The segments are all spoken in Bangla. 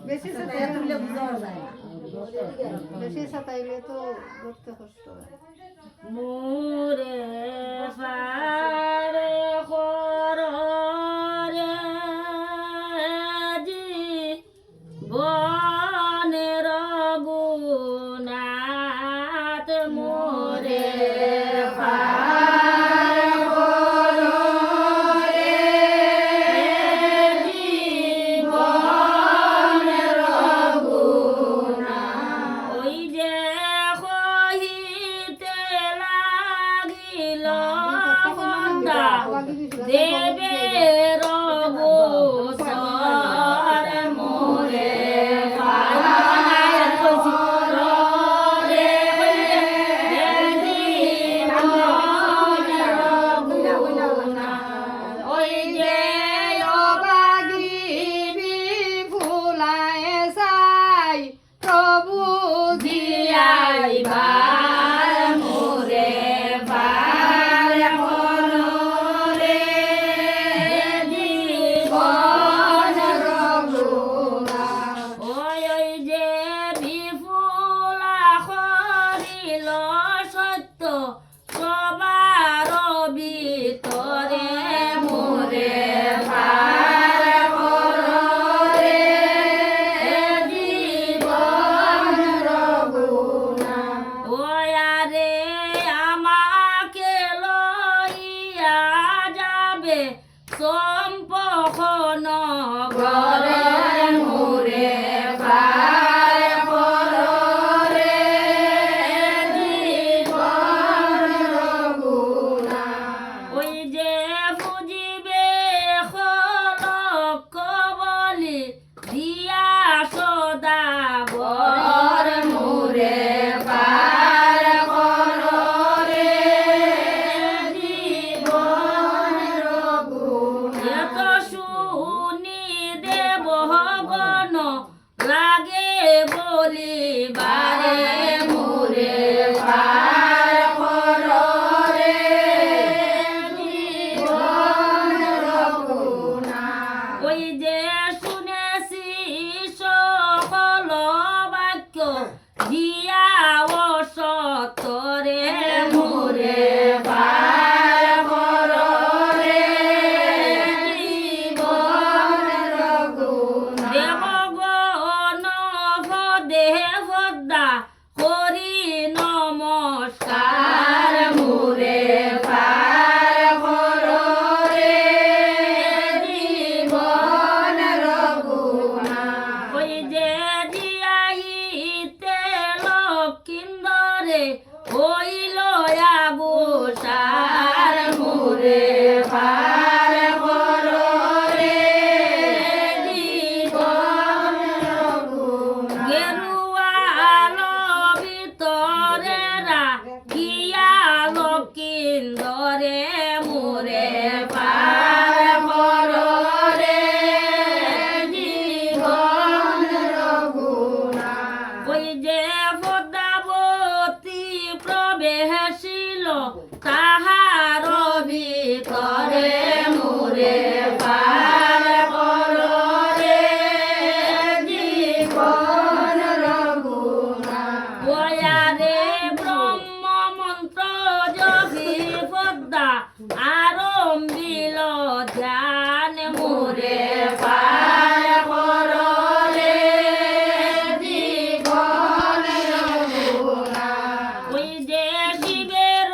বেশি সাঁতাইলে বোঝাও যায় না, বেশি সাঁতাইলে তো ধরতে কষ্ট হয়। মোরে পারে খররে জীবনের গুণাত মোরে ওই যে কহিতে লাগিল খোদা দেবে রঘুসর মোরে ওই যে অবাগিবি ফুলায় সাই প্রভু দিয়াইবার মোরে পার কররে জীবন রঘুনা ওই যে বিপুলা করিল সত্য সবার ভিতরে মোরে পার কররে জীবন রঘুনা ওয়ারে আমাকে লইয়া যাবে সম্পখন ঘরে মোরে পার কররে জীবন রঘুনা ওই যে বুঝিবে খলক বলি দিয়া সদা বর মোরে পার কররে জীবন রঘুনা এত শুনি দেব গণ লাগে বলিবারে মোরে পার কররে জীবন রঘুনা ওই যে শুনেছি সকল বাক্য দিয়া সতরে মোরে পার কররে জীবন রঘুনা দেবগণ পদে পদ্মা করি নমস্কার মোরে পার কররে জীবন রঘুনা ওই যে দিয়াইতে লক্ষিন্দরে হইল আগুসার মোরে পার কররে জীবন রঘুনা গেরুয়াল ভিতরে রাখিয়া লক্ষিন্দরে মোরে পার কররে জীবন রঘুনা ওই যে পদ্মাবতী প্রবেশিল তাহার ভিতরে মোরে পার কররে জীবন রঘুনা ওয়ারে ব্রহ্ম মন্ত্র জপি পদ্মা আরম্ভিল ধ্যান মোরে পার কররে জীবন রঘুনা ওই যে শিবের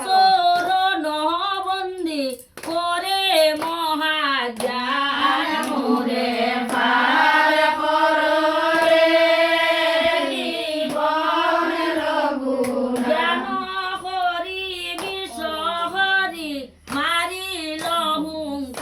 চরণ বন্দি করে মহাজ্ঞান মোরে পার কররে জীবন রঘুনা জ্ঞান করি বিষ হরি মারিল হুঙ্কার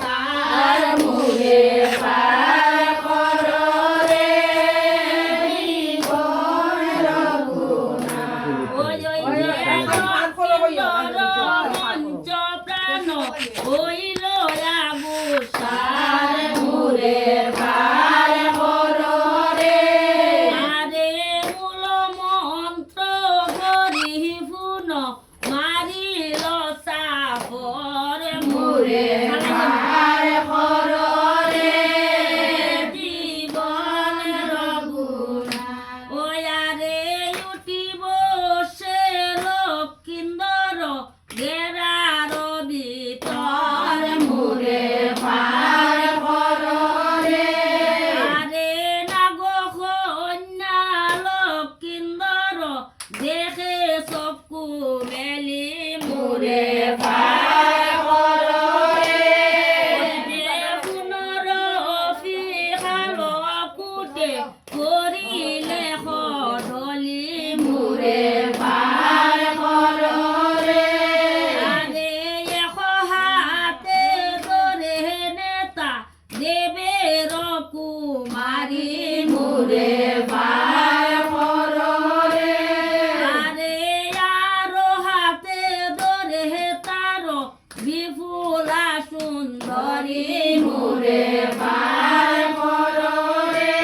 ধরি মোরে পার করো রে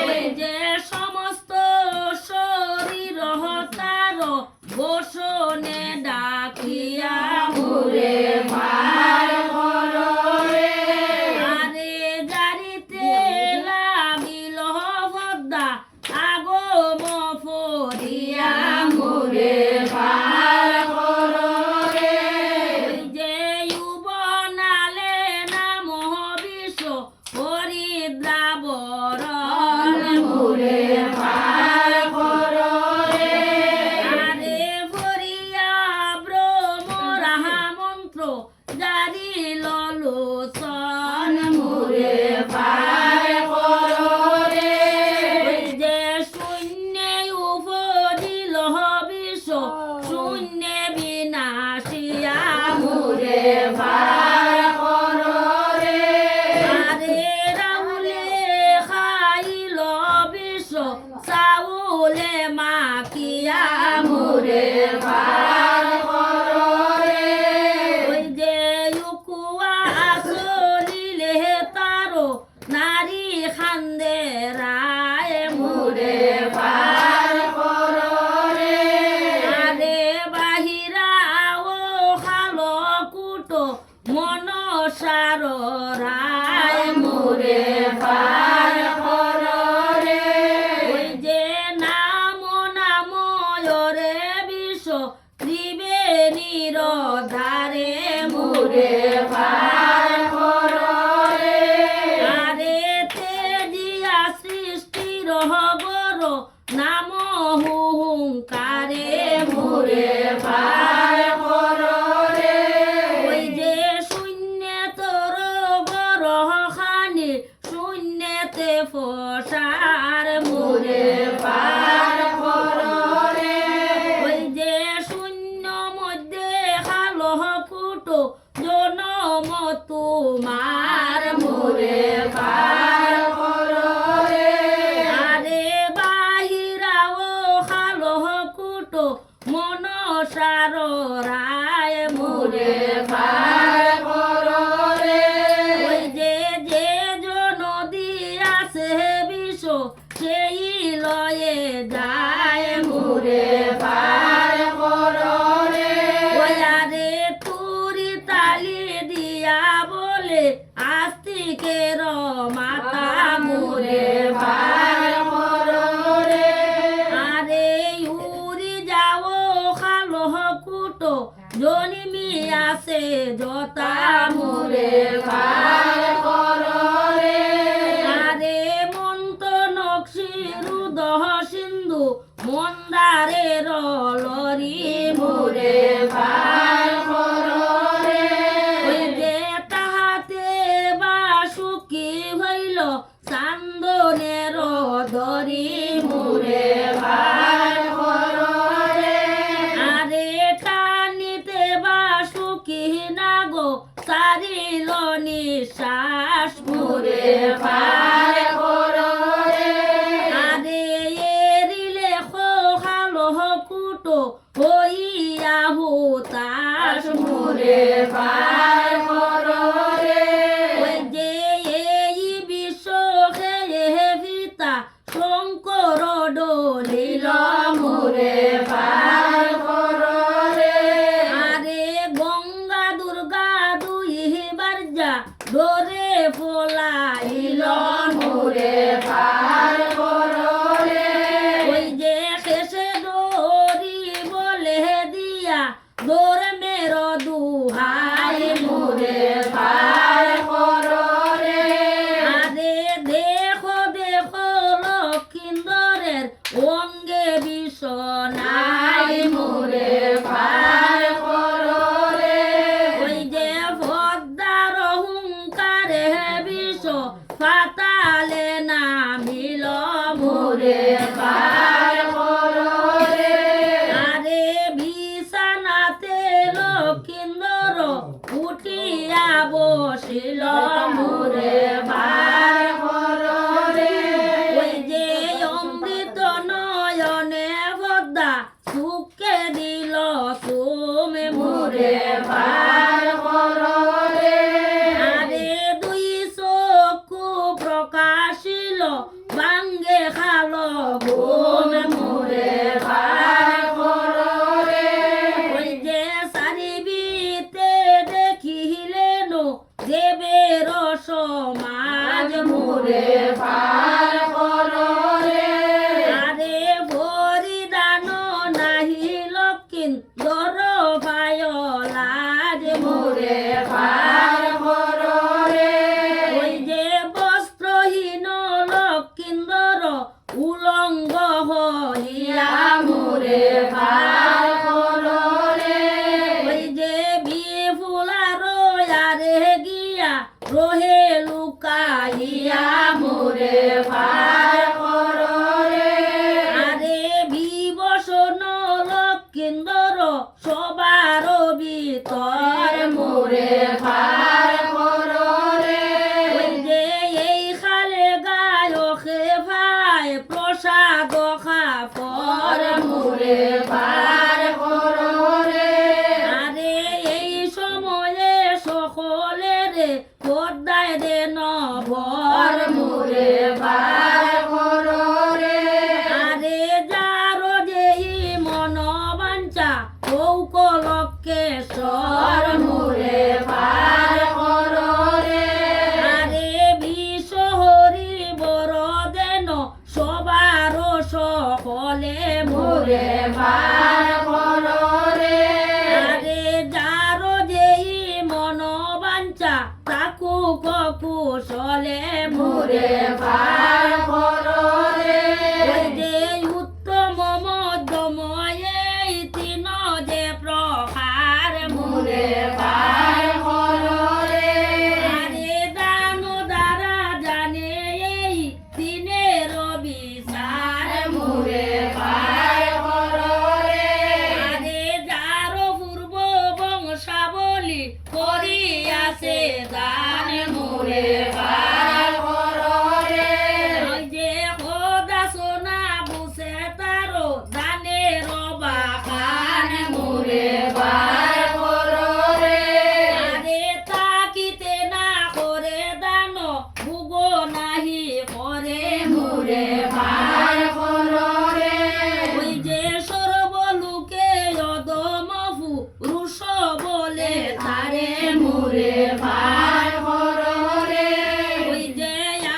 ওই যে সমস্ত শরীর তার বসনে ডাকিয়া মোরে পার করো রে আরে জারিতে লাগিল পদ্মা আগম ফরিয়া মোরে পার করো রে ওই যে বনালে নাম বিশ্ব হরিদ্রাবরণ মোরে পার করো রে আরে ফরিয়া ব্রহ্মরা মন্ত্র জারি লোচন মোরে পার করো রে ওই যে শূন্য উপদিল বিশ্ব শূন্য বিনাশিয়া মোরে পার করো রে আরে রাহুলে খাইল বিশ্ব চাউলে মাখিয়া মোরে পার করো রে ওই যে উকুয়া চলিলে তারো নারী খান্দে রায় মোরে পার করো রে আরে বাহিরা ও খালো কুটো মনসার রায় মোরে পার করো রে ওই যে নাম রে বিশ্ব ত্রিবেণীর ধারে মোরে পার করো রে আরে তেজিয়া সৃষ্টির গর নাম হুঙ্কারে মোরে পার করো রে ওই যে শূন্য তোর গর খানি শূন্যতে ফসার মোরে পার করো রে ওই যে শূন্য মধ্যে খালো কুটো জনম তোমার মোরে পার করো রে আরে বাহিরা ও খালো কুটো মনসার রায় মোরে পার করো রে ওই যে নদী আছে বিশ্ব সেই লয়ে যায় মোরে পার করো রে ওই আরে তুরি তালি দিয়া বলে আস্তিকের মাতা মোরে পার করো রে আরে উড়ি যাও খালো কুটো জনিমি আছে জতা মোরে পার করো রে আরে মন্ত নকশির উদহ সিন্ধু মন্দারের লরি মোরে পার করো রে ওই যে তাহাতে বাসুকি হইল চান্দনের দরি মোরে পার করো রে আরে টানিতে বাসুকি নাগো সারিল নিশ্বাস মোরে পার করো রে আরে এরিলে খালো কুটো হইয়া হুতাশ মোরে পার করো রে ওই যে এই বিশ্ব খেয়ে পিতা শঙ্কর ডলিল মোরে পার করো রে আরে গঙ্গা দুর্গা দুই বারজা ডোরে ফলাইল মোরে পার করো রে ওই যে শেষে ডোরি বলে দিয়া দোর মের দুহাই মোরে পার করো রে আরে দেখো দেখো লক্ষিন্দরের অঙ্গে বিষনাই মোরে পার করো রে ওই যে পদ্মার হুঙ্কারে বিষ পাতালে নামিল মোরে পার করো রে আরে বিছানাতে লক্ষিন্দর উঠিয়া বসিল মোরে পার করো রে ওই যে অমৃত নয়নে পদ্মা সুখে দিল তুমি মোরে পার করো রে বাঙ্গে খালো ঘুম মোরে ভাই কররে ওই যে সারিবিতে দেখিলেন দেবের সমাজ মোরে ভাই কররে আরে বরিদান নাহি লক্ষিন দর ভাই লাজ মোরে ভাই কররে ওই যে বস্ত্রহীন লক্ষিন্দর উলঙ্গ হইয়া মোরে ভাই কররে ওই যে বিফুলার আরে গিয়া রহে লুকাইয়া মোরে ভাই কররে আরে বিবসন লক্ষিন্দর সবার ভিতর মোরে ভাই কররে ওই যে এই খালে গায়কে ভাই প্রসাদ খাপর মোরে ভাই কররে আরে এই সময়ে সকলের পর্দায় দে নভর মোরে ভাই কররে আরে যার যেই মন বাঞ্ছা কৌকলকে সর মোরে ভাই কররে আরে বিশ্বহরি বড় দেন সবার সকলে মোরে ভাই কররে আরে যার যেই মন বাঞ্ছা তাকু কুশলে মোরে ভাই কররে ওই যে উত্তম মধ্যময় এই তিন যে প্রকার মোরে ভাই কররে আরে দান দ্বারা জানে এই তিনের বিচার মোরে ভাই কররে আরে যার পূর্ব বংশাবলী করিয়াছে দান মোরে ভাই কররে ওই যে খোদা সোনা বুঝে তারো দানের বাগান মোরে ভাই কররে আরে তাকিতে না করে দান ভুগো নাহি করে মোরে ভাই কররে ওই যে সর্বলোকে অদমফু রুষ বলে তারে মোরে ভাই কররে ওই যে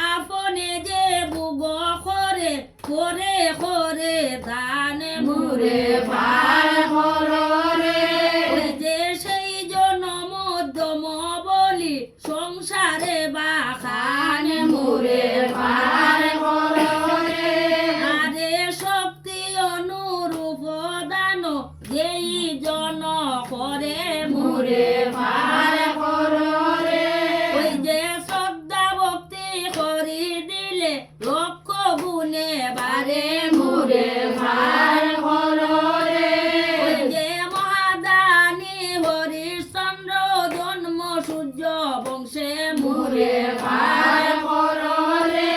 আপনে যে বুগ করে করে করে দান মোরে ভাই কররে ওই যে সেই জন মধ্যম বলি সংসারে বাখান মোরে ভাই কররে আরে শক্তি অনুরূপ দান যেই জন করে মোরে ভাই কররে ওই যে শ্রদ্ধা ভক্তি করি দিলে লক্ষ গুণে বারে মোরে ভাই কররে ওই যে মহাদানী হরিশ্চন্দ্র জন্ম সূর্য বংশে মোরে ভাই কররে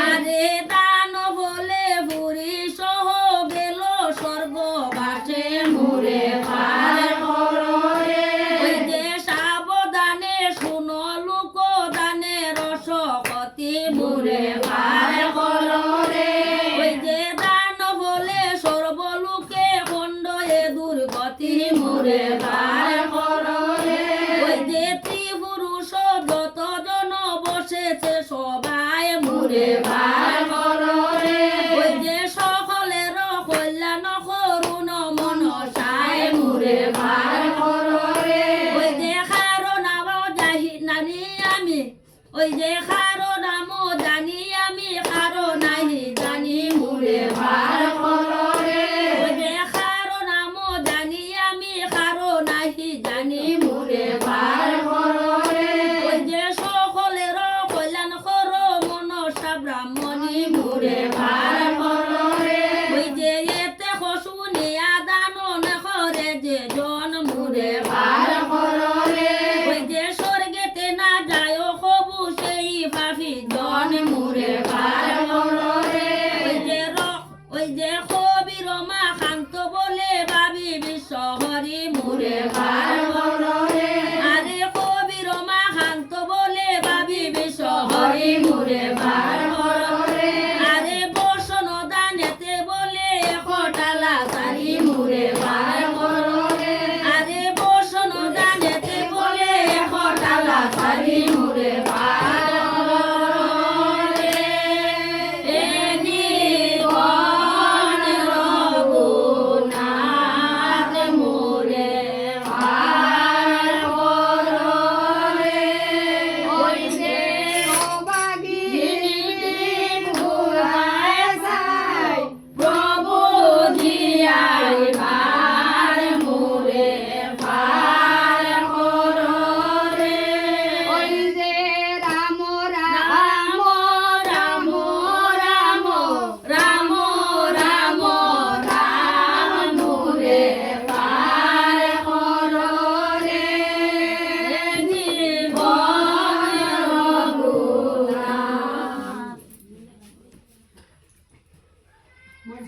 আরে দান বলে পুরী সহ গেল স্বর্গবাসে মোরে ভাই কররে ওই যে সাবধানে শুনো লোক দানে রসকতি মোরে ভাই কররে ওই যে দান বলে সর্বলোকে খণ্ড এ দুর্গতি মোরে ভাই কররে ওই যে ত্রিপুরুষ যত জন বসেছে সবাই মোরে ভাই কররে ওই যে সকলের কল্যাণ করুণ মনসায় মোরে ভাই কররে ওই যে খারো নাম জানি আমি ওই যে খারো নাম জানি আমি খারো নাহি জানি মোরে ভাই কররে ওই যে খারো নাম জানি আমি খারো নাহি জানি মোরে ভাই কররে ওই যে সকলের কল্যাণ করো মনসা ব্রাহ্মণী মোরে ভাই কররে ওই যে এতে শুনিয়া দান করে যে জন মোরে ভাই কররে ওই যে স্বর্গেতে না যায় কবু সেই পাপি জন মোরে ভাই কররে ওই যে কবি হারি